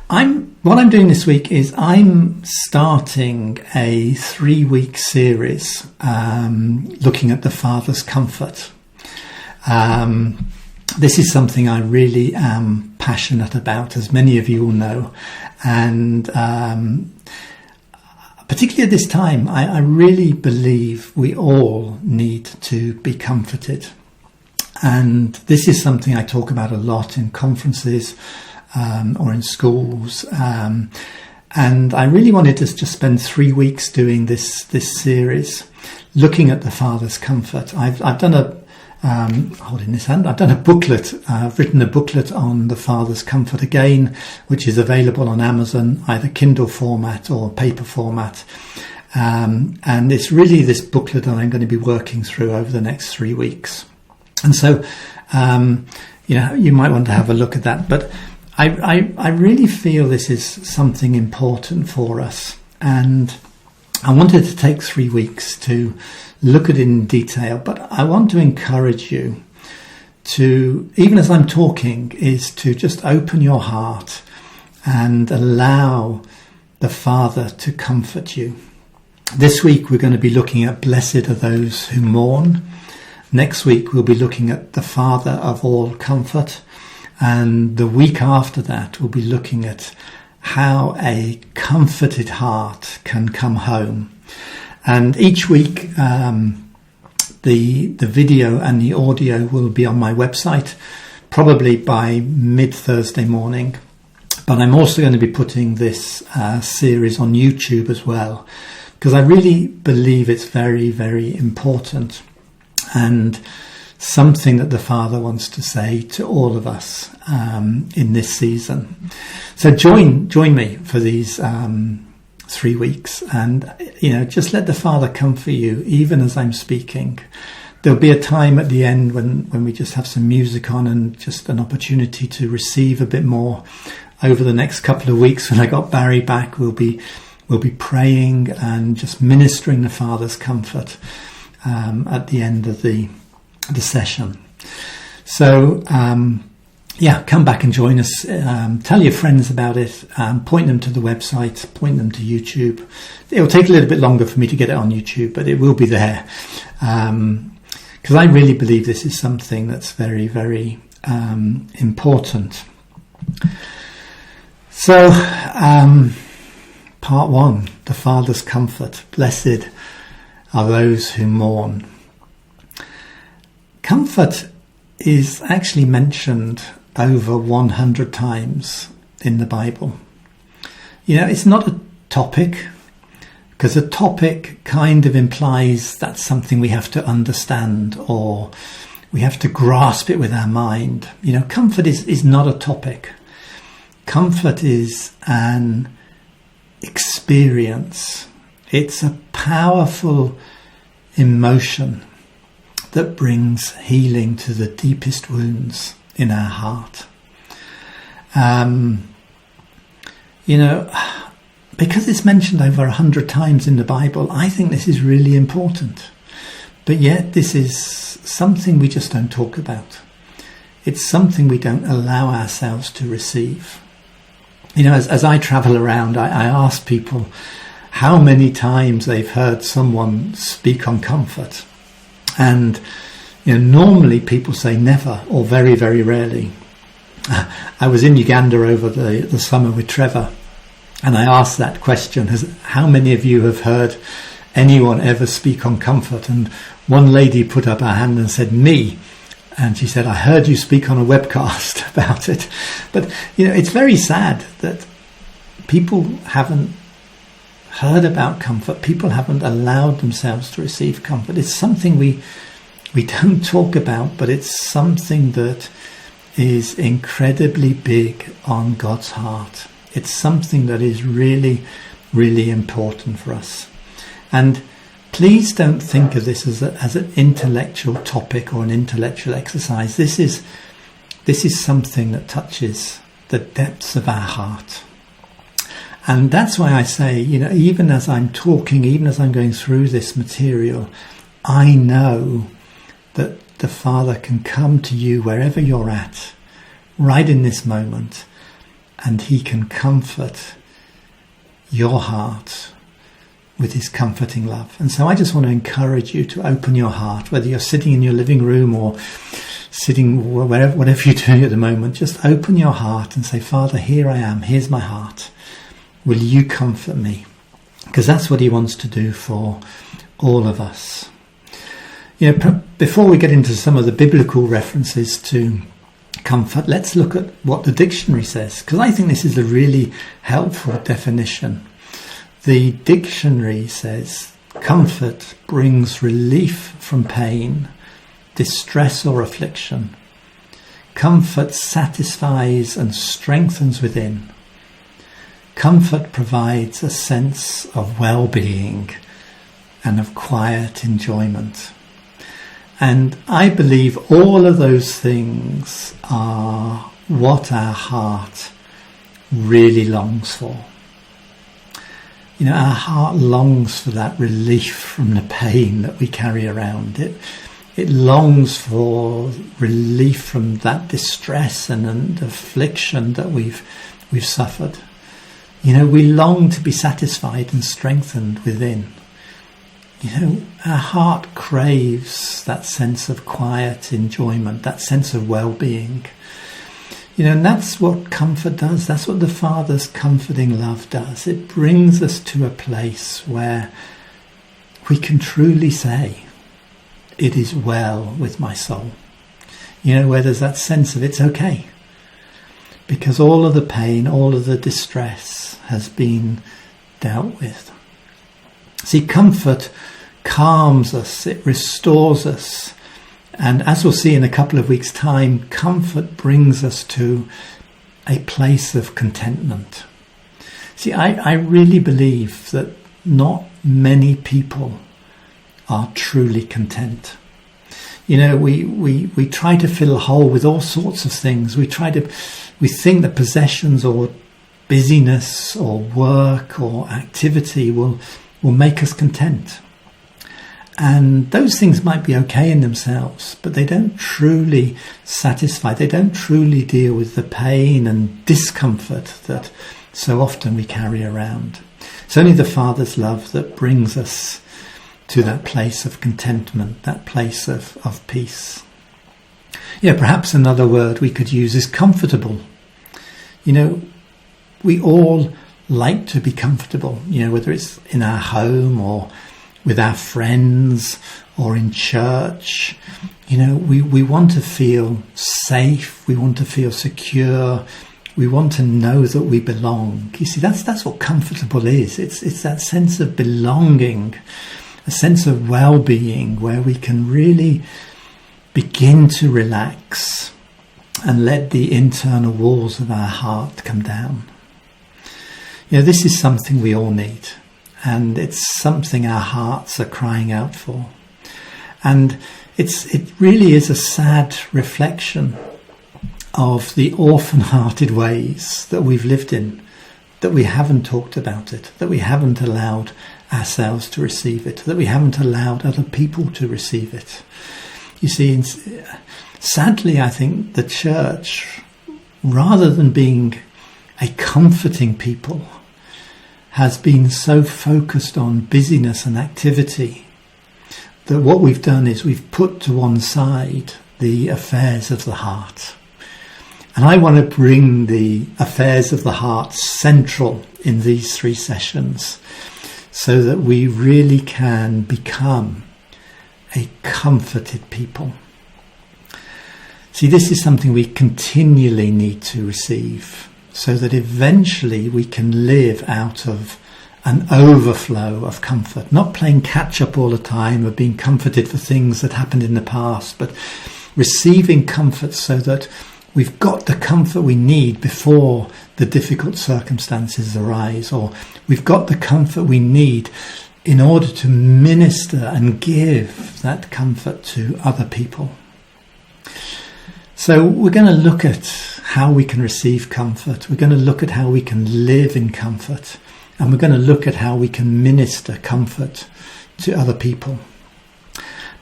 What I'm doing this week is I'm starting a 3-week series looking at the Father's comfort. This is something I really am passionate about, as many of you will know, and particularly at this time, I really believe we all need to be comforted. And this is something I talk about a lot in conferences or in schools. And I really wanted to just spend 3 weeks doing this series, looking at the Father's comfort. I've done holding this hand, I've done a booklet. I've written a booklet on the Father's comfort again, which is available on Amazon, either Kindle format or paper format. And it's really this booklet that I'm going to be working through over the next 3 weeks. And so, you might want to have a look at that. But I really feel this is something important for us. And I wanted to take 3 weeks to look at it in detail. But I want to encourage you to, even as I'm talking, is to just open your heart and allow the Father to comfort you. This week we're going to be looking at blessed are those who mourn. Next week we'll be looking at the Father of all comfort, and the week after that we'll be looking at how a comforted heart can come home. And each week the video and the audio will be on my website, probably by mid-Thursday morning. But I'm also going to be putting this series on YouTube as well, because I really believe it's very, very important. And something that the Father wants to say to all of us in this season. So join me for these 3 weeks, and just let the Father comfort you even as I'm speaking. There'll be a time at the end when we just have some music on and just an opportunity to receive a bit more. Over the next couple of weeks, when I got Barry back, we'll be praying and just ministering the Father's comfort at the end of the session. So come back and join us. Tell your friends about it. Point them to the website. Point them to YouTube. It'll take a little bit longer for me to get it on YouTube, but it will be there, because I really believe this is something that's very, very important. So part 1, the Father's comfort. Blessed are those who mourn. Comfort is actually mentioned over 100 times in the Bible. It's not a topic, because a topic kind of implies that's something we have to understand or we have to grasp it with our mind. Comfort is not a topic. Comfort is an experience. It's a powerful emotion that brings healing to the deepest wounds in our heart. Because it's mentioned over 100 times in the Bible, I think this is really important. But yet this is something we just don't talk about. It's something we don't allow ourselves to receive. As I travel around, I ask people how many times they've heard someone speak on comfort. And normally people say never, or very, very rarely. I was in Uganda over the summer with Trevor, and I asked that question, how many of you have heard anyone ever speak on comfort? And one lady put up her hand and said, me. And she said, I heard you speak on a webcast about it. But, it's very sad that people haven't heard about comfort. People haven't allowed themselves to receive comfort. It's something we don't talk about, but it's something that is incredibly big on God's heart. It's something that is really, really important for us. And please don't think of this as an intellectual topic or an intellectual exercise. This is something that touches the depths of our heart. And that's why I say, even as I'm talking, even as I'm going through this material, I know that the Father can come to you wherever you're at, right in this moment, and he can comfort your heart with his comforting love. And so I just want to encourage you to open your heart, whether you're sitting in your living room or sitting whatever you're doing at the moment. Just open your heart and say, Father, here I am, here's my heart. Will you comfort me? Because that's what he wants to do for all of us. Before we get into some of the biblical references to comfort, let's look at what the dictionary says, because I think this is a really helpful definition. The dictionary says, comfort brings relief from pain, distress or affliction. Comfort satisfies and strengthens within. Comfort provides a sense of well-being and of quiet enjoyment. And I believe all of those things are what our heart really longs for. Our heart longs for that relief from the pain that we carry around. It longs for relief from that distress and affliction that we've suffered. We long to be satisfied and strengthened within. Our heart craves that sense of quiet enjoyment, that sense of well-being. And that's what comfort does. That's what the Father's comforting love does. It brings us to a place where we can truly say, it is well with my soul. Where there's that sense of it's okay. Because all of the pain, all of the distress has been dealt with. See, comfort calms us, it restores us. And as we'll see in a couple of weeks' time, comfort brings us to a place of contentment. See, I really believe that not many people are truly content. We try to fill a hole with all sorts of things. We think that possessions or busyness or work or activity will make us content. And those things might be okay in themselves, but they don't truly satisfy. They don't truly deal with the pain and discomfort that so often we carry around. It's only the Father's love that brings us to that place of contentment, that place of peace. Perhaps another word we could use is comfortable. We all like to be comfortable, whether it's in our home or with our friends or in church. We want to feel safe. We want to feel secure. We want to know that we belong. You see, that's what comfortable is. It's that sense of belonging, a sense of well-being where we can really begin to relax and let the internal walls of our heart come down. This is something we all need. And it's something our hearts are crying out for. And it really is a sad reflection of the orphan-hearted ways that we've lived in, that we haven't talked about it, that we haven't allowed ourselves to receive it, that we haven't allowed other people to receive it. You see, sadly, I think the church, rather than being a comforting people, has been so focused on busyness and activity that what we've done is we've put to one side the affairs of the heart. And I want to bring the affairs of the heart central in these 3 sessions so that we really can become a comforted people. See, this is something we continually need to receive, so that eventually we can live out of an overflow of comfort, not playing catch up all the time or being comforted for things that happened in the past, but receiving comfort so that we've got the comfort we need before the difficult circumstances arise, or we've got the comfort we need in order to minister and give that comfort to other people. So we're going to look at how we can receive comfort. We're going to look at how we can live in comfort. And we're going to look at how we can minister comfort to other people.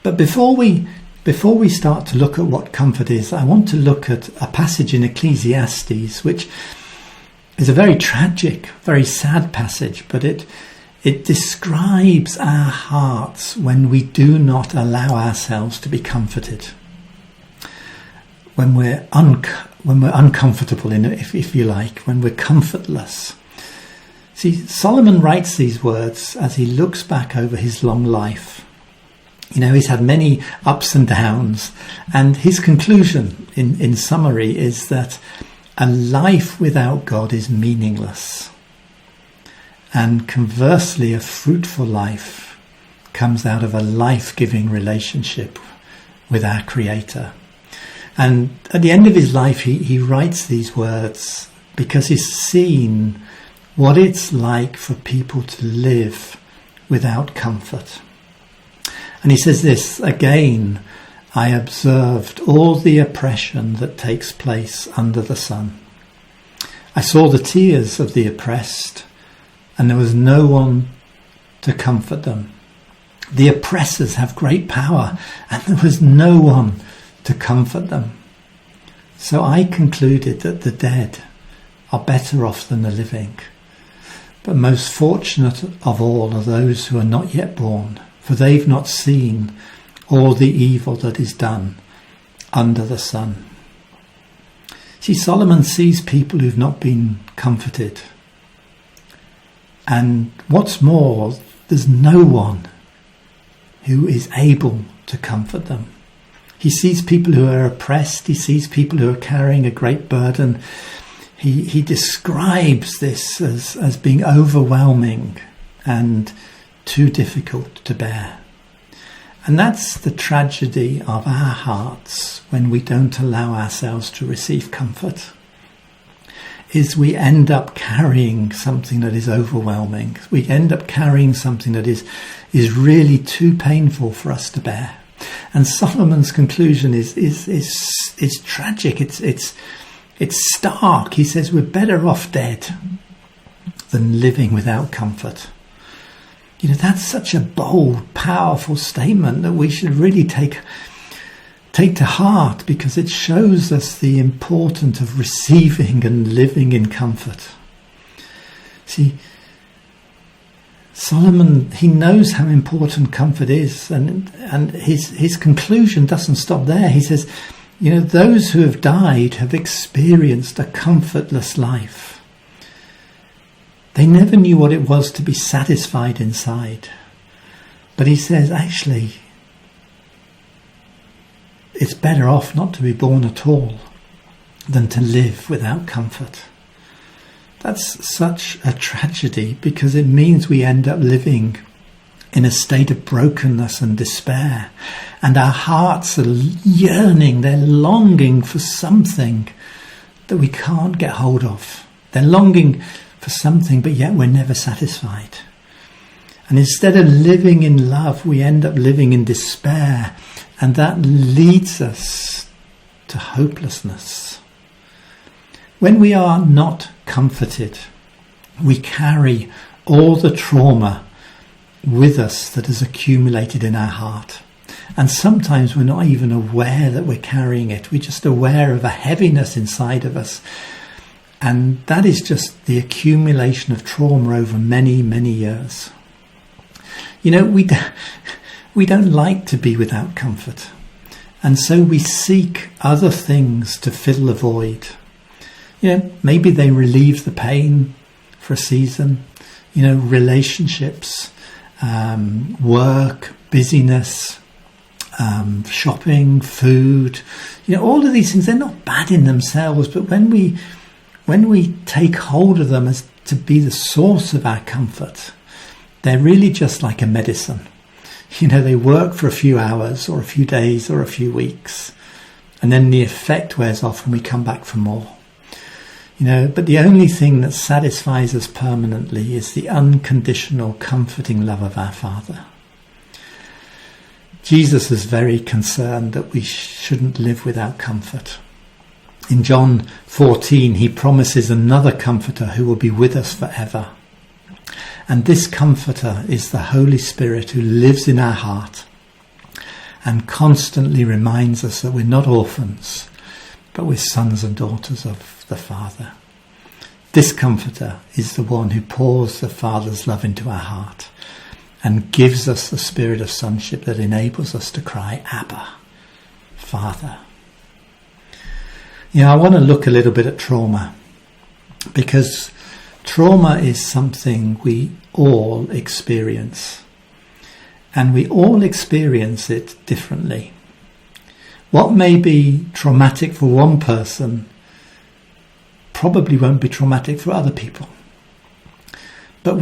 But before we start to look at what comfort is, I want to look at a passage in Ecclesiastes which is a very tragic, very sad passage, but it describes our hearts when we do not allow ourselves to be comforted. When we're uncomfortable, if you like, when we're comfortless. See, Solomon writes these words as he looks back over his long life. You know, he's had many ups and downs, and his conclusion, in summary, is that a life without God is meaningless. And conversely, a fruitful life comes out of a life-giving relationship with our Creator. And at the end of his life, he writes these words because he's seen what it's like for people to live without comfort. And he says this, again, I observed all the oppression that takes place under the sun. I saw the tears of the oppressed, and there was no one to comfort them. The oppressors have great power, and there was no one to comfort them. So I concluded that the dead are better off than the living. But most fortunate of all are those who are not yet born, for they've not seen all the evil that is done under the sun. See, Solomon sees people who've not been comforted. And what's more, there's no one who is able to comfort them. He sees people who are oppressed. He sees people who are carrying a great burden. He describes this as being overwhelming and too difficult to bear. And that's the tragedy of our hearts when we don't allow ourselves to receive comfort, is we end up carrying something that is overwhelming. We end up carrying something that is really too painful for us to bear. And Solomon's conclusion is tragic. It's stark. He says we're better off dead than living without comfort. You know, that's such a bold, powerful statement that we should really take to heart, because it shows us the importance of receiving and living in comfort. See, Solomon, he knows how important comfort is, and his conclusion doesn't stop there. He says, you know, those who have died have experienced a comfortless life. They never knew what it was to be satisfied inside. But he says, actually, it's better off not to be born at all than to live without comfort. That's such a tragedy, because it means we end up living in a state of brokenness and despair. And our hearts are yearning, they're longing for something that we can't get hold of. They're longing for something, but yet we're never satisfied. And instead of living in love, we end up living in despair. And that leads us to hopelessness. When we are not comforted, we carry all the trauma with us that has accumulated in our heart. And sometimes we're not even aware that we're carrying it. We're just aware of a heaviness inside of us. And that is just the accumulation of trauma over many, many years. You know, we don't like to be without comfort. And so we seek other things to fill the void. You know, maybe they relieve the pain for a season. You know, relationships, work, busyness, shopping, food. You know, all of these things, they're not bad in themselves, but when we take hold of them as to be the source of our comfort, they're really just like a medicine. You know, they work for a few hours or a few days or a few weeks, and then the effect wears off and we come back for more. You know, but the only thing that satisfies us permanently is the unconditional, comforting love of our Father. Jesus is very concerned that we shouldn't live without comfort. In John 14, he promises another comforter who will be with us forever. And this comforter is the Holy Spirit, who lives in our heart and constantly reminds us that we're not orphans, but we're sons and daughters of the Father. This Comforter is the one who pours the Father's love into our heart and gives us the spirit of sonship that enables us to cry, Abba, Father. I want to look a little bit at trauma, because trauma is something we all experience, and we all experience it differently. What may be traumatic for one person probably won't be traumatic for other people. But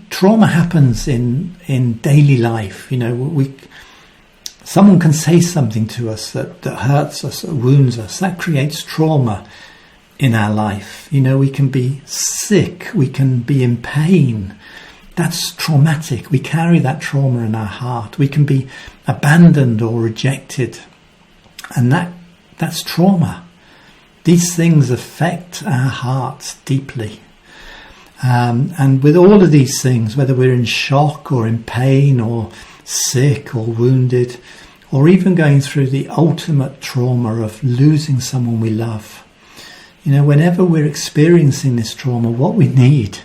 trauma happens in daily life. Someone can say something to us that hurts us, or wounds us. That creates trauma in our life. We can be sick, we can be in pain. That's traumatic. We carry that trauma in our heart. We can be abandoned or rejected, and that's trauma. These things affect our hearts deeply. And with all of these things, whether we're in shock or in pain or sick or wounded, or even going through the ultimate trauma of losing someone we love, whenever we're experiencing this trauma, what we need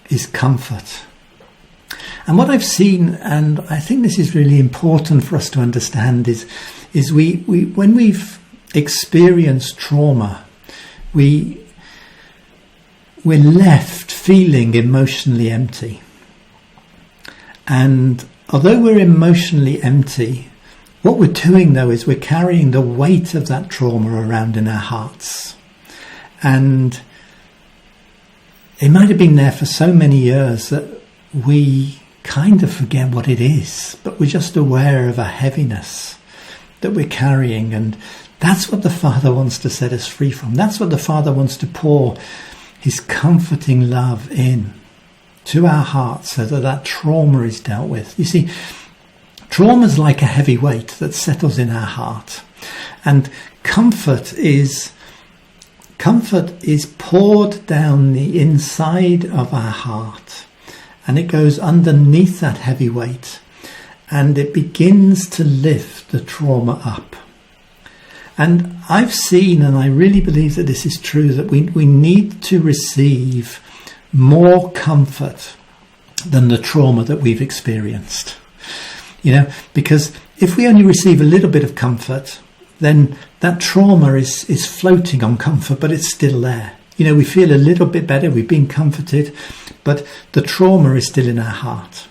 is comfort. And what I've seen, and I think this is really important for us to understand, is we when we've experienced trauma, we're left feeling emotionally empty. And although we're emotionally empty, what we're doing though is we're carrying the weight of that trauma around in our hearts. And it might have been there for so many years that we kind of forget what it is, but we're just aware of a heaviness that we're carrying. And that's what the Father wants to set us free from. That's what the Father wants to pour his comforting love in to our hearts, so that trauma is dealt with. You see, trauma is like a heavy weight that settles in our heart, and comfort is poured down the inside of our heart, and it goes underneath that heavy weight, and it begins to lift the trauma up. And I've seen, and I really believe that this is true, that we need to receive more comfort than the trauma that we've experienced. Because if we only receive a little bit of comfort, then that trauma is floating on comfort, but it's still there. We feel a little bit better, we've been comforted, but the trauma is still in our heart.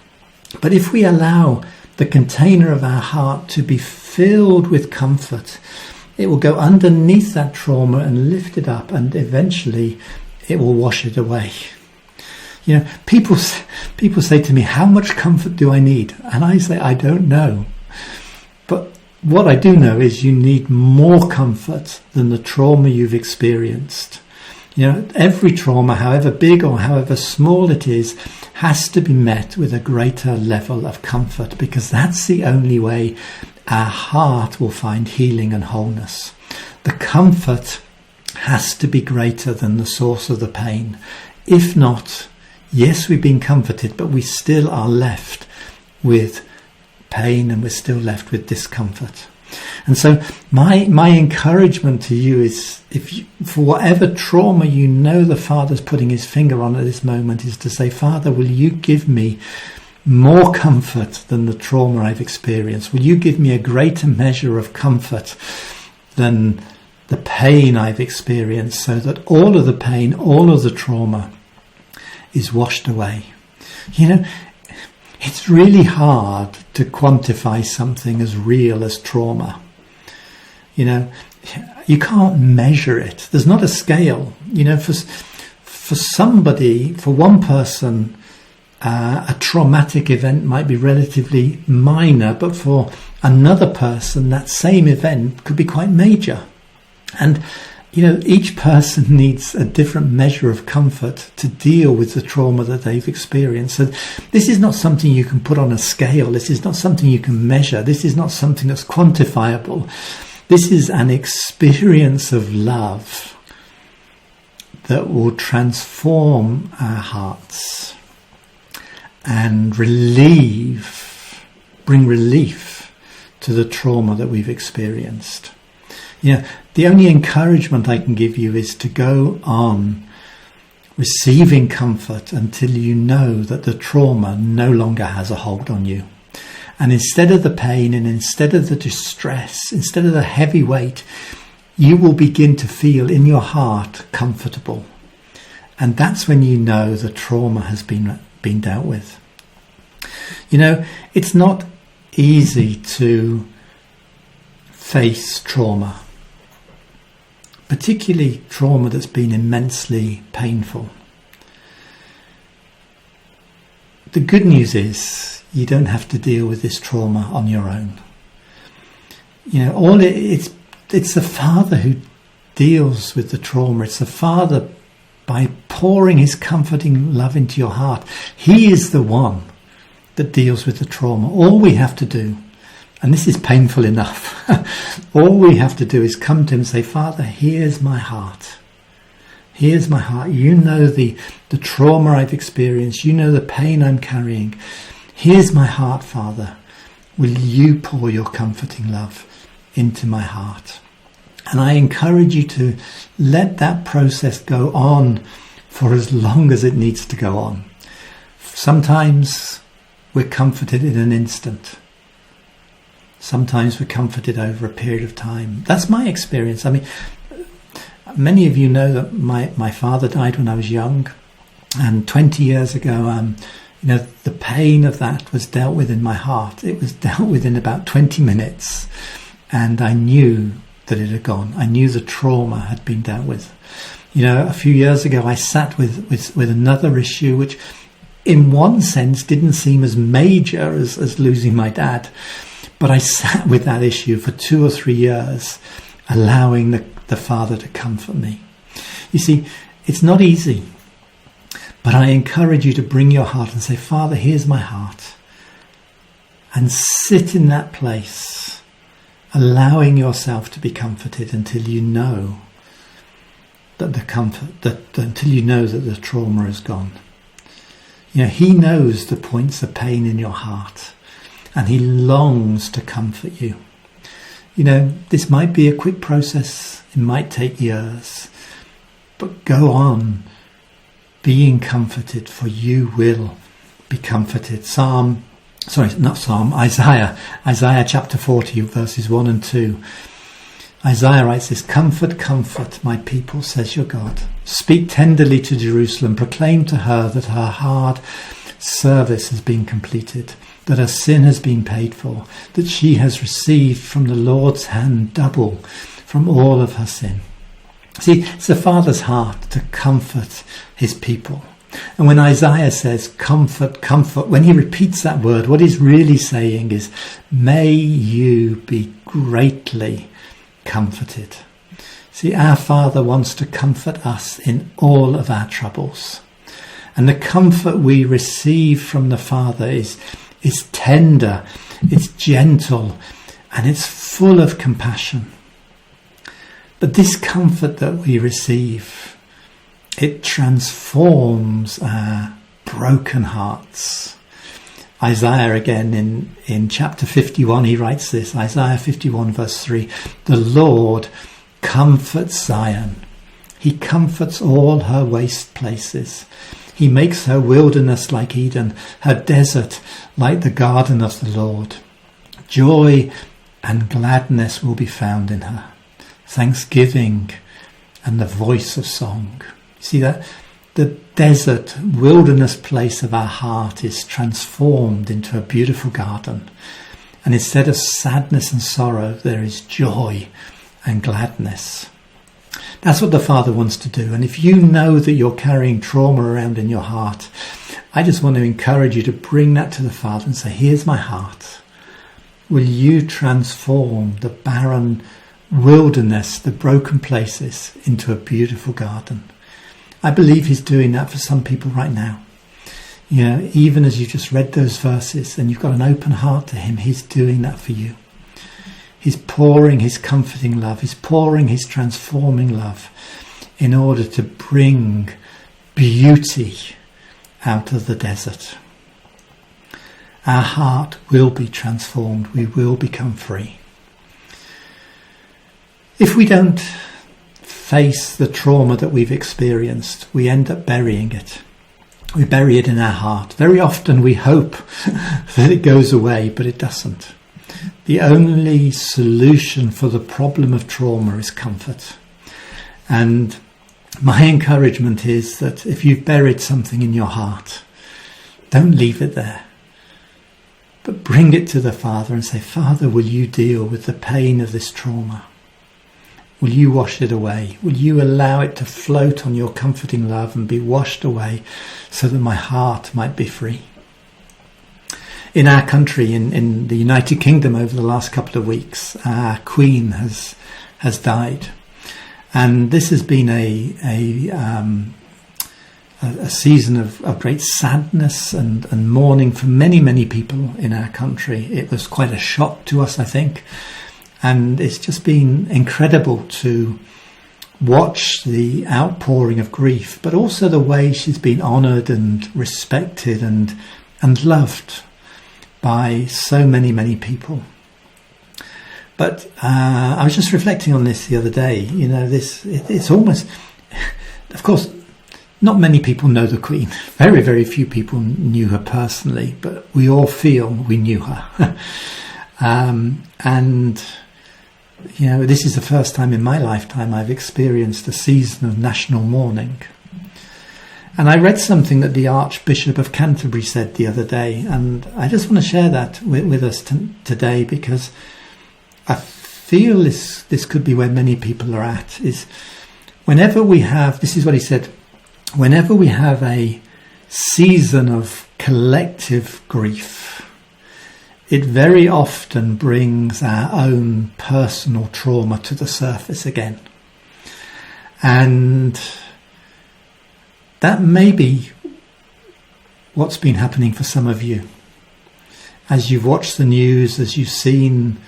But if we allow the container of our heart to be filled with comfort, it will go underneath that trauma and lift it up, and eventually it will wash it away. People say to me, how much comfort do I need? And I say, I don't know. But what I do know is you need more comfort than the trauma you've experienced. Every trauma, however big or however small it is, has to be met with a greater level of comfort, because that's the only way our heart will find healing and wholeness. The comfort has to be greater than the source of the pain. If not, yes, we've been comforted, but we still are left with pain, and we're still left with discomfort. And so my encouragement to you is, for whatever trauma the Father's putting his finger on at this moment, is to say, Father, will you give me more comfort than the trauma I've experienced? Will you give me a greater measure of comfort than the pain I've experienced, so that all of the pain, all of the trauma is washed away? It's really hard to quantify something as real as trauma. You can't measure it. There's not a scale. For somebody, for one person, a traumatic event might be relatively minor, but for another person, that same event could be quite major. And each person needs a different measure of comfort to deal with the trauma that they've experienced. So this is not something you can put on a scale. This is not something you can measure. This is not something that's quantifiable. This is an experience of love that will transform our hearts and bring relief to the trauma that we've experienced. The only encouragement I can give you is to go on receiving comfort until you know that the trauma no longer has a hold on you. And instead of the pain and instead of the distress, instead of the heavy weight, you will begin to feel in your heart comfortable. And that's when you know the trauma has been dealt with. You know, it's not easy to face trauma, particularly trauma that's been immensely painful. The good news is you don't have to deal with this trauma on your own. You know, it's the Father who deals with the trauma. It's the Father, by pouring his comforting love into your heart. He is the one that deals with the trauma. All we have to do, and this is painful enough, all we have to do is come to him and say, Father, here's my heart. Here's my heart. You know the trauma I've experienced. You know the pain I'm carrying. Here's my heart, Father. Will you pour your comforting love into my heart? And I encourage you to let that process go on for as long as it needs to go on. Sometimes we're comforted in an instant. Sometimes we're comforted over a period of time. That's my experience. I mean, many of you know that my father died when I was young, and 20 years ago, the pain of that was dealt with in my heart. It was dealt with in about 20 minutes, and I knew that it had gone. I knew the trauma had been dealt with. You know, a few years ago, I sat with another issue, which in one sense didn't seem as major as losing my dad. But I sat with that issue for 2 or 3 years, allowing the Father to comfort me. You see, it's not easy, but I encourage you to bring your heart and say, Father, here's my heart. And sit in that place, allowing yourself to be comforted until you know that until you know that the trauma is gone. You know, he knows the points of pain in your heart, and he longs to comfort you. You know, this might be a quick process. It might take years, but go on being comforted, for you will be comforted. Isaiah chapter 40 verses 1 and 2. Isaiah writes this, Comfort, comfort my people, says your God. Speak tenderly to Jerusalem, proclaim to her that her hard service has been completed, that her sin has been paid for, that she has received from the Lord's hand double from all of her sin. See, it's the Father's heart to comfort his people. And when Isaiah says, comfort, comfort, when he repeats that word, what he's really saying is, may you be greatly comforted. See, our Father wants to comfort us in all of our troubles. And the comfort we receive from the Father is tender, it's gentle, and it's full of compassion. But this comfort that we receive, it transforms our broken hearts. Isaiah again in chapter 51, he writes this, Isaiah 51 verse 3, the Lord comforts Zion. He comforts all her waste places. He makes her wilderness like Eden, her desert like the garden of the Lord. Joy and gladness will be found in her, thanksgiving and the voice of song. See that? The desert, wilderness place of our heart is transformed into a beautiful garden. And instead of sadness and sorrow, there is joy and gladness. That's what the Father wants to do. And if you know that you're carrying trauma around in your heart, I just want to encourage you to bring that to the Father and say, here's my heart. Will you transform the barren wilderness, the broken places, into a beautiful garden? I believe he's doing that for some people right now. You know, even as you just read those verses and you've got an open heart to him, he's doing that for you. He's pouring his comforting love. He's pouring his transforming love in order to bring beauty out of the desert. Our heart will be transformed. We will become free. If we don't face the trauma that we've experienced, we end up burying it. We bury it in our heart. Very often we hope that it goes away, but it doesn't. The only solution for the problem of trauma is comfort. And my encouragement is that if you've buried something in your heart, don't leave it there, but bring it to the Father and say, Father, will you deal with the pain of this trauma? Will you wash it away? Will you allow it to float on your comforting love and be washed away so that my heart might be free? In our country, in the United Kingdom, over the last couple of weeks, our Queen has died. And this has been a season of great sadness and mourning for many, many people in our country. It was quite a shock to us, I think. And it's just been incredible to watch the outpouring of grief, but also the way she's been honoured and respected and loved by so many, many people. But I was just reflecting on this the other day. You know, it's almost, of course, not many people know the Queen. Very, very few people knew her personally, but we all feel we knew her. And you know, this is the first time in my lifetime I've experienced a season of national mourning. And I read something that the Archbishop of Canterbury said the other day, and I just want to share that with us today, because I feel this could be where many people are at, is whenever we have, this is what he said, whenever we have a season of collective grief, it very often brings our own personal trauma to the surface again. And that may be what's been happening for some of you. As you've watched the news, as you've seen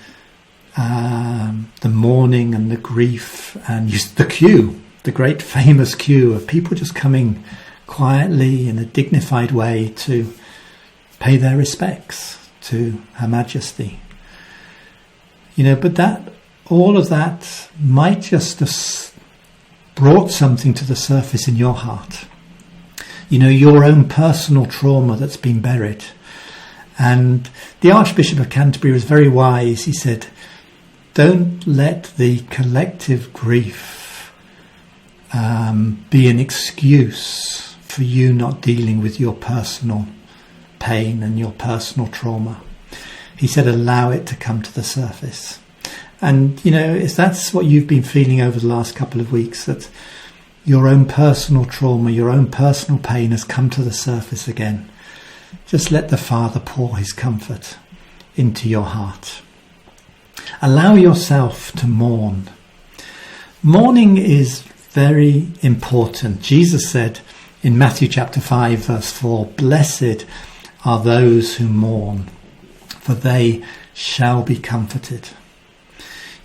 the mourning and the grief and the queue, the great famous queue of people just coming quietly in a dignified way to pay their respects to Her Majesty. You know, but that, all of that might just have brought something to the surface in your heart. You know, your own personal trauma that's been buried. And the Archbishop of Canterbury was very wise. He said, don't let the collective grief be an excuse for you not dealing with your personal pain and your personal trauma. He said, allow it to come to the surface. And, you know, if that's what you've been feeling over the last couple of weeks, that your own personal trauma, your own personal pain has come to the surface again, just let the Father pour his comfort into your heart. Allow yourself to mourn. Mourning is very important. Jesus said in Matthew chapter 5 verse 4, blessed are those who mourn, for they shall be comforted.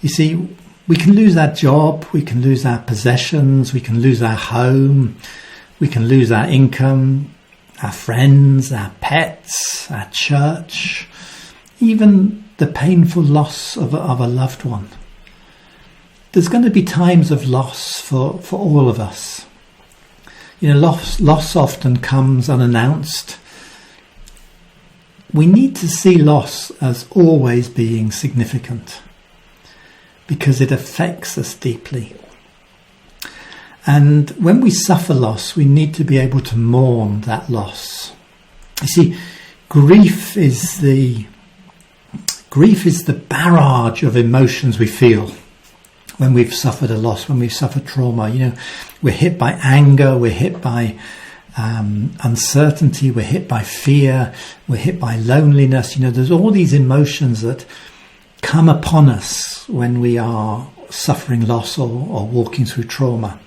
You see, we can lose our job, we can lose our possessions, we can lose our home, we can lose our income, our friends, our pets, our church, even the painful loss of a loved one. There's going to be times of loss for all of us. You know, loss often comes unannounced. We need to see loss as always being significant because it affects us deeply. And when we suffer loss, we need to be able to mourn that loss. You see, grief is the barrage of emotions we feel when we've suffered a loss, when we've suffered trauma. You know, we're hit by anger, we're hit by uncertainty, we're hit by fear, we're hit by loneliness. You know, there's all these emotions that come upon us when we are suffering loss or walking through trauma.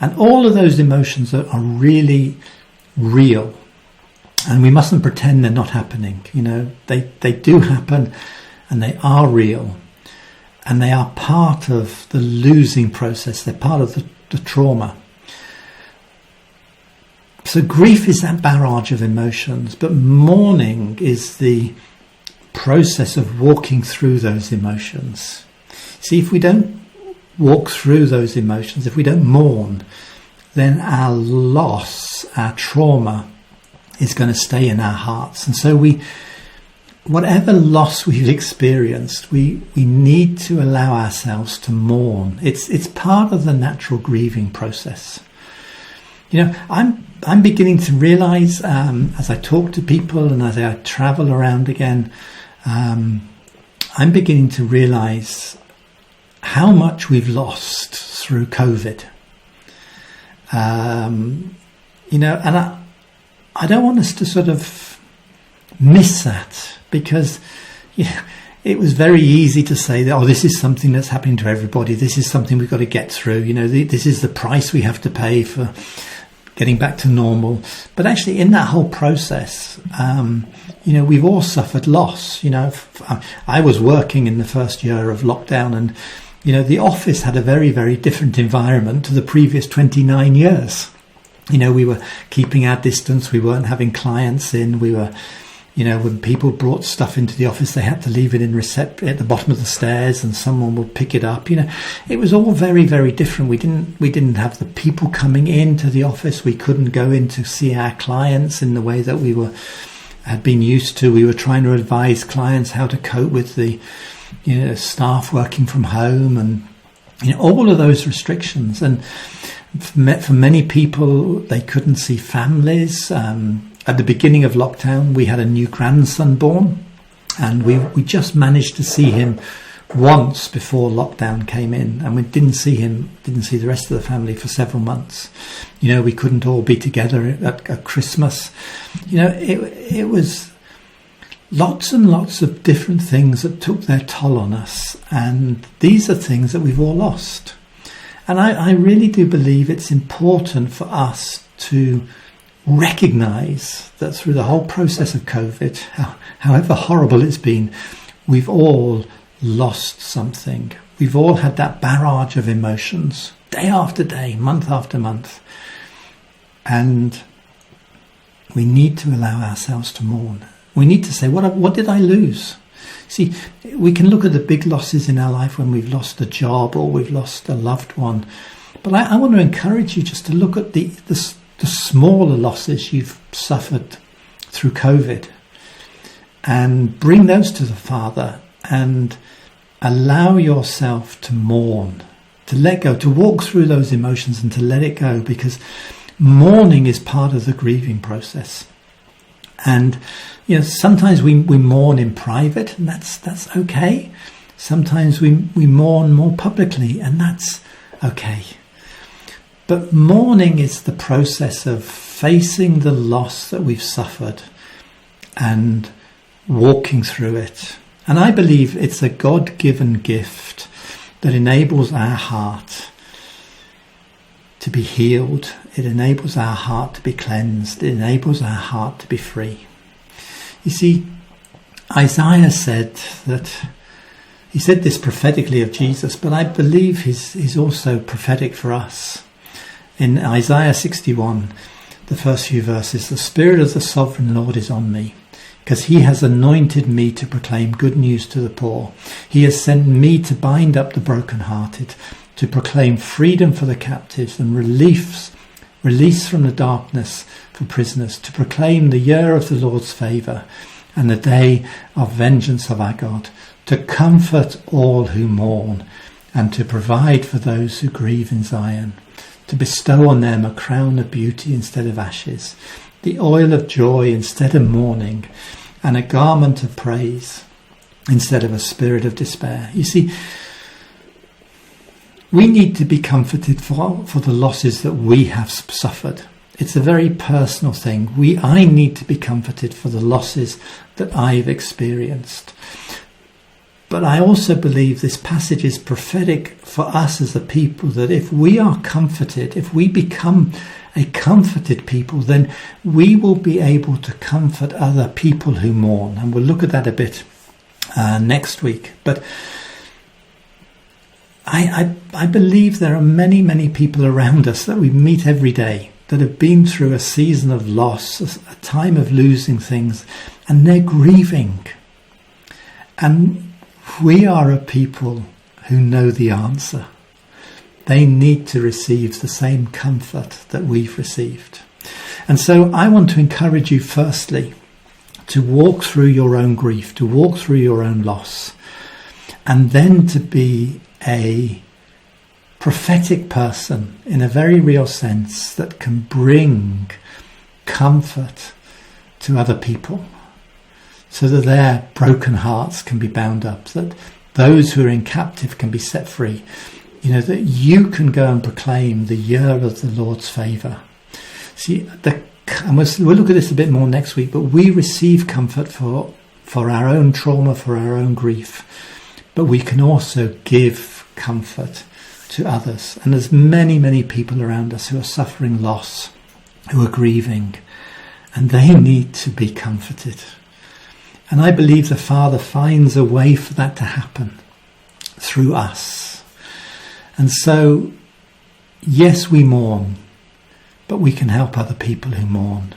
And all of those emotions are really real. And we mustn't pretend they're not happening. You know, they do happen and they are real. And they are part of the losing process. They're part of the trauma. So grief is that barrage of emotions, but mourning is the process of walking through those emotions. See, if we don't walk through those emotions, if we don't mourn, then our loss, our trauma is going to stay in our hearts. And so whatever loss we've experienced, we need to allow ourselves to mourn. It's part of the natural grieving process. I'm beginning to realize, as I talk to people and as I travel around again, I'm beginning to realize how much we've lost through COVID. And I don't want us to sort of miss that, because it was very easy to say that, this is something that's happening to everybody. This is something we've got to get through. This is the price we have to pay for getting back to normal. But actually, in that whole process, we've all suffered loss. I was working in the first year of lockdown, and the office had a very, very different environment to the previous 29 years. We were keeping our distance. We weren't having clients in. We were, when people brought stuff into the office, they had to leave it in at the bottom of the stairs, and someone would pick it up. It was all very, very different. We didn't have the people coming into the office. We couldn't go in to see our clients in the way that we had been used to. We were trying to advise clients how to cope with the staff working from home, and all of those restrictions. And for many people, they couldn't see families. At the beginning of lockdown, we had a new grandson born, and we just managed to see him once before lockdown came in, and we didn't see the rest of the family for several months. We couldn't all be together at Christmas. It was lots and lots of different things that took their toll on us, and these are things that we've all lost. And I really do believe it's important for us to recognise that through the whole process of COVID, however horrible it's been, we've all lost something. We've all had that barrage of emotions, day after day, month after month. And we need to allow ourselves to mourn. We need to say, what did I lose? See, we can look at the big losses in our life when we've lost a job or we've lost a loved one. But I want to encourage you just to look at the smaller losses you've suffered through COVID, and bring those to the Father, and allow yourself to mourn, to let go, to walk through those emotions and to let it go, because mourning is part of the grieving process. And sometimes we mourn in private, and that's okay. Sometimes we mourn more publicly, and that's okay. But mourning is the process of facing the loss that we've suffered and walking through it. And I believe it's a God-given gift that enables our heart to be healed. It enables our heart to be cleansed. It enables our heart to be free. You see, Isaiah said that, he said this prophetically of Jesus, but I believe he's also prophetic for us. In Isaiah 61, the first few verses, the Spirit of the Sovereign Lord is on me, because he has anointed me to proclaim good news to the poor. He has sent me to bind up the brokenhearted, to proclaim freedom for the captives and release from the darkness for prisoners, to proclaim the year of the Lord's favour and the day of vengeance of our God, to comfort all who mourn and to provide for those who grieve in Zion, to bestow on them a crown of beauty instead of ashes, the oil of joy instead of mourning, and a garment of praise instead of a spirit of despair. You see, we need to be comforted for the losses that we have suffered. It's a very personal thing. I need to be comforted for the losses that I've experienced. But I also believe this passage is prophetic for us as a people, that if we are comforted, if we become a comforted people, then we will be able to comfort other people who mourn. And we'll look at that a bit next week. But I believe there are many, many people around us that we meet every day that have been through a season of loss, a time of losing things, and they're grieving. And we are a people who know the answer. They need to receive the same comfort that we've received. And so I want to encourage you, firstly, to walk through your own grief, to walk through your own loss, and then to be a prophetic person in a very real sense that can bring comfort to other people so that their broken hearts can be bound up, that those who are in captive can be set free. That you can go and proclaim the year of the Lord's favour. See, and we'll look at this a bit more next week, but we receive comfort for our own trauma, for our own grief, but we can also give comfort to others. And there's many, many people around us who are suffering loss, who are grieving, and they need to be comforted. And I believe the Father finds a way for that to happen through us. And so, yes, we mourn, but we can help other people who mourn.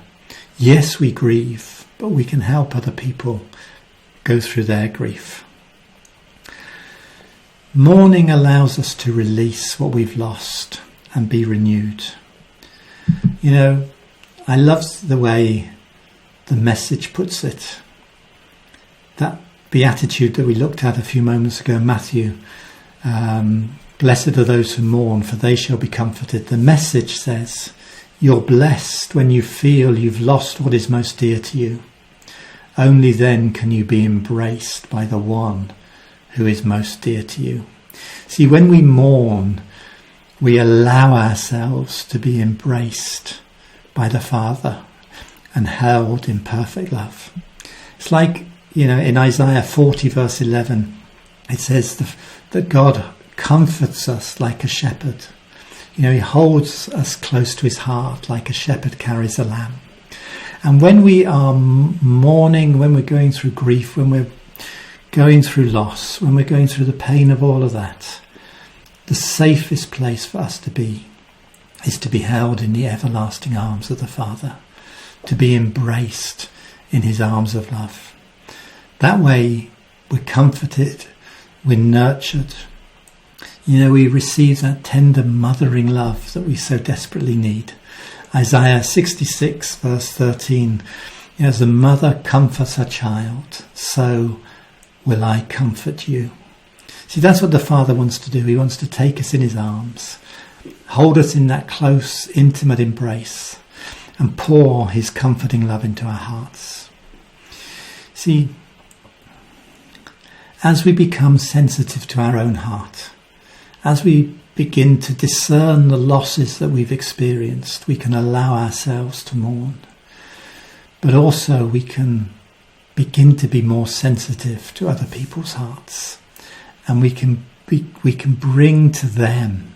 Yes, we grieve, but we can help other people go through their grief. Mourning allows us to release what we've lost and be renewed. I love the way the Message puts it. That beatitude that we looked at a few moments ago, Matthew, blessed are those who mourn, for they shall be comforted. The Message says, you're blessed when you feel you've lost what is most dear to you. Only then can you be embraced by the one who is most dear to you. See, when we mourn, we allow ourselves to be embraced by the Father and held in perfect love. It's like, in Isaiah 40 verse 11, it says that God comforts us like a shepherd. He holds us close to his heart like a shepherd carries a lamb. And when we are mourning, when we're going through grief, when we're going through loss, when we're going through the pain of all of that, the safest place for us to be is to be held in the everlasting arms of the Father, to be embraced in his arms of love. That way we're comforted, we're nurtured. We receive that tender mothering love that we so desperately need. Isaiah 66 verse 13, as a mother comforts her child, so will I comfort you. See, that's what the Father wants to do. He wants to take us in his arms, hold us in that close, intimate embrace, and pour his comforting love into our hearts. See, as we become sensitive to our own heart, as we begin to discern the losses that we've experienced, we can allow ourselves to mourn. But also we can begin to be more sensitive to other people's hearts. And we can bring to them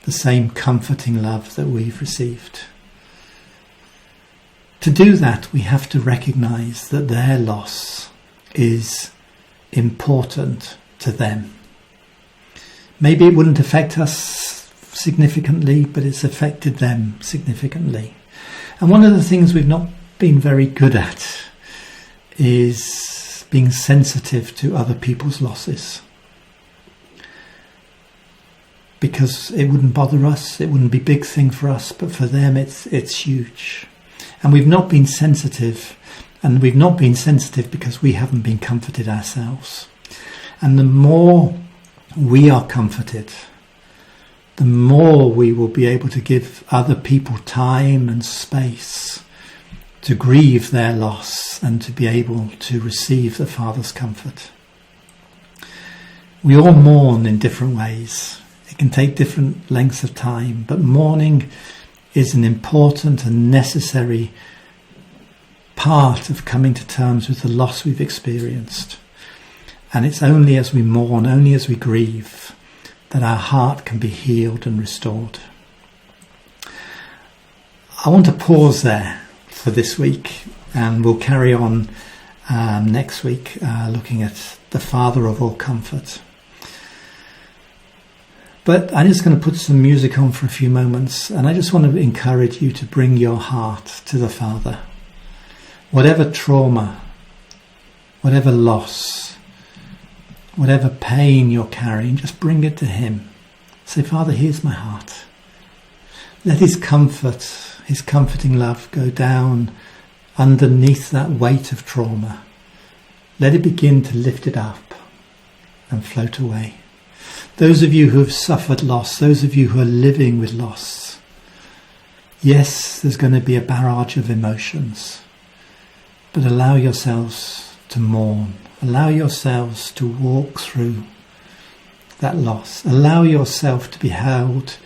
the same comforting love that we've received. To do that, we have to recognise that their loss is important to them. Maybe it wouldn't affect us significantly, but it's affected them significantly. And one of the things we've not been very good at is being sensitive to other people's losses. Because it wouldn't bother us, it wouldn't be a big thing for us, but for them it's huge. And we've not been sensitive, because we haven't been comforted ourselves. And the more we are comforted, the more we will be able to give other people time and space to grieve their loss and to be able to receive the Father's comfort. We all mourn in different ways. It can take different lengths of time, but mourning is an important and necessary part of coming to terms with the loss we've experienced. And it's only as we mourn, only as we grieve, that our heart can be healed and restored. I want to pause there for this week, and we'll carry on next week looking at the Father of all comfort. But I'm just going to put some music on for a few moments, and I just want to encourage you to bring your heart to the Father. Whatever trauma, whatever loss, whatever pain you're carrying, just bring it to him. Say, Father, here's my heart. Let his comfort, his comforting love go down underneath that weight of trauma. Let it begin to lift it up and float away. Those of you who have suffered loss, those of you who are living with loss, yes, there's going to be a barrage of emotions, but allow yourselves to mourn. Allow yourselves to walk through that loss. Allow yourself to be held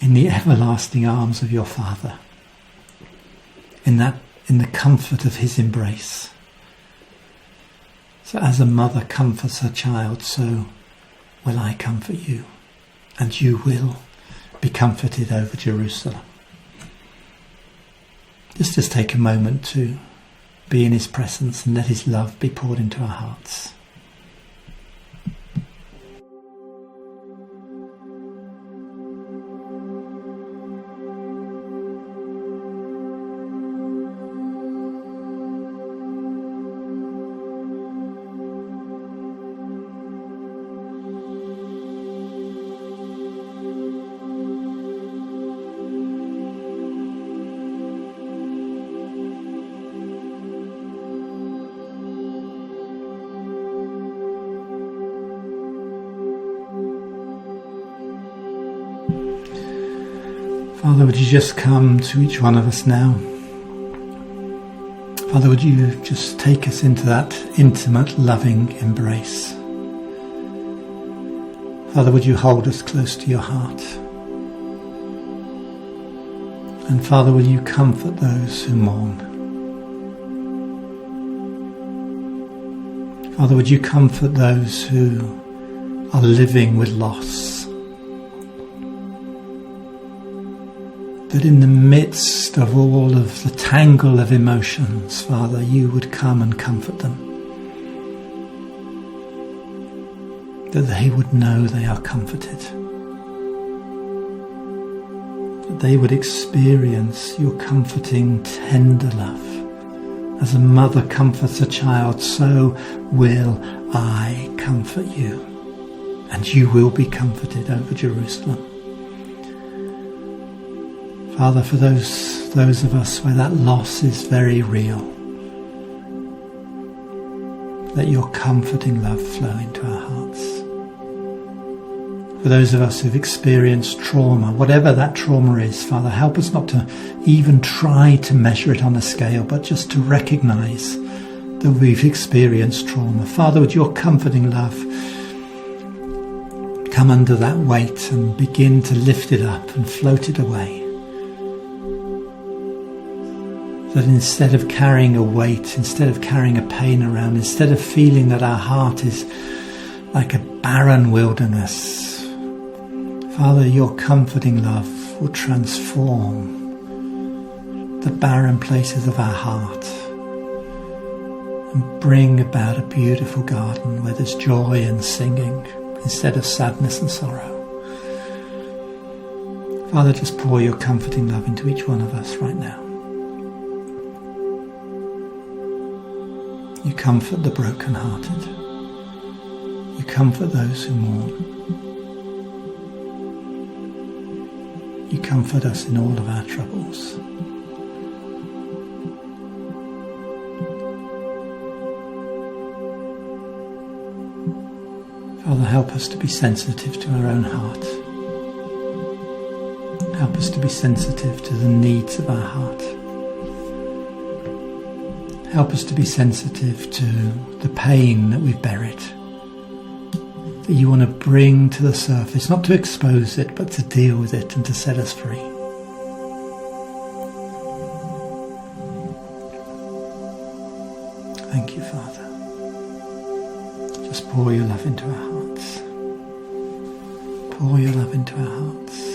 in the everlasting arms of your Father, in the comfort of his embrace. So as a mother comforts her child, so will I comfort you, and you will be comforted over Jerusalem. Just take a moment to be in his presence and let his love be poured into our hearts. Father, would you just come to each one of us now? Father, would you just take us into that intimate, loving embrace? Father, would you hold us close to your heart? And Father, will you comfort those who mourn? Father, would you comfort those who are living with loss? That in the midst of all of the tangle of emotions, Father, you would come and comfort them. That they would know they are comforted. That they would experience your comforting, tender love. As a mother comforts a child, so will I comfort you. And you will be comforted over Jerusalem. Father, for those of us where that loss is very real, let your comforting love flow into our hearts. For those of us who've experienced trauma, whatever that trauma is, Father, help us not to even try to measure it on a scale, but just to recognise that we've experienced trauma. Father, would your comforting love come under that weight and begin to lift it up and float it away. That instead of carrying a weight, instead of carrying a pain around, instead of feeling that our heart is like a barren wilderness, Father, your comforting love will transform the barren places of our heart and bring about a beautiful garden where there's joy and singing instead of sadness and sorrow. Father, just pour your comforting love into each one of us right now. You comfort the brokenhearted. You comfort those who mourn. You comfort us in all of our troubles. Father, help us to be sensitive to our own heart. Help us to be sensitive to the needs of our heart. Help us to be sensitive to the pain that we've buried, that you want to bring to the surface, not to expose it, but to deal with it and to set us free. Thank you, Father. Just pour your love into our hearts. Pour your love into our hearts.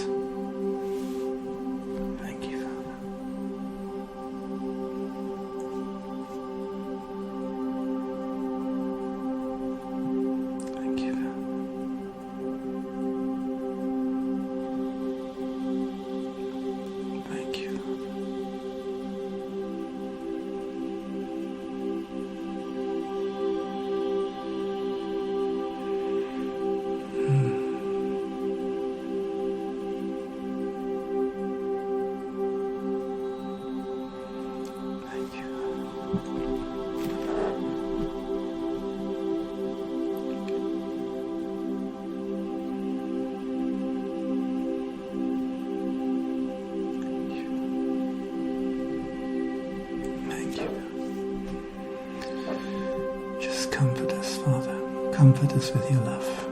comfort us with your love.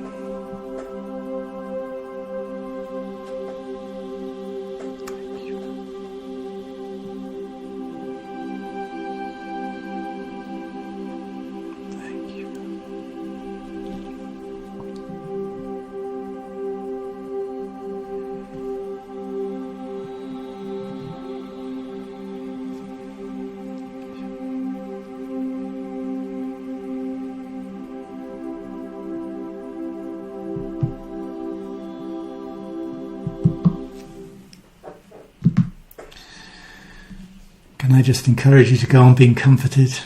Can I just encourage you to go on being comforted?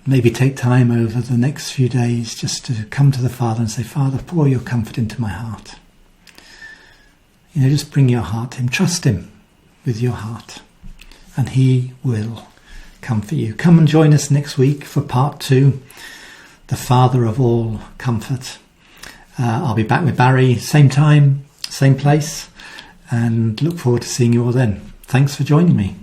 Maybe take time over the next few days just to come to the Father and say, Father, pour your comfort into my heart. Just bring your heart to him. Trust him with your heart, and he will comfort you. Come and join us next week for part 2, the Father of all comfort. I'll be back with Barry, same time, same place, and look forward to seeing you all then. Thanks for joining me.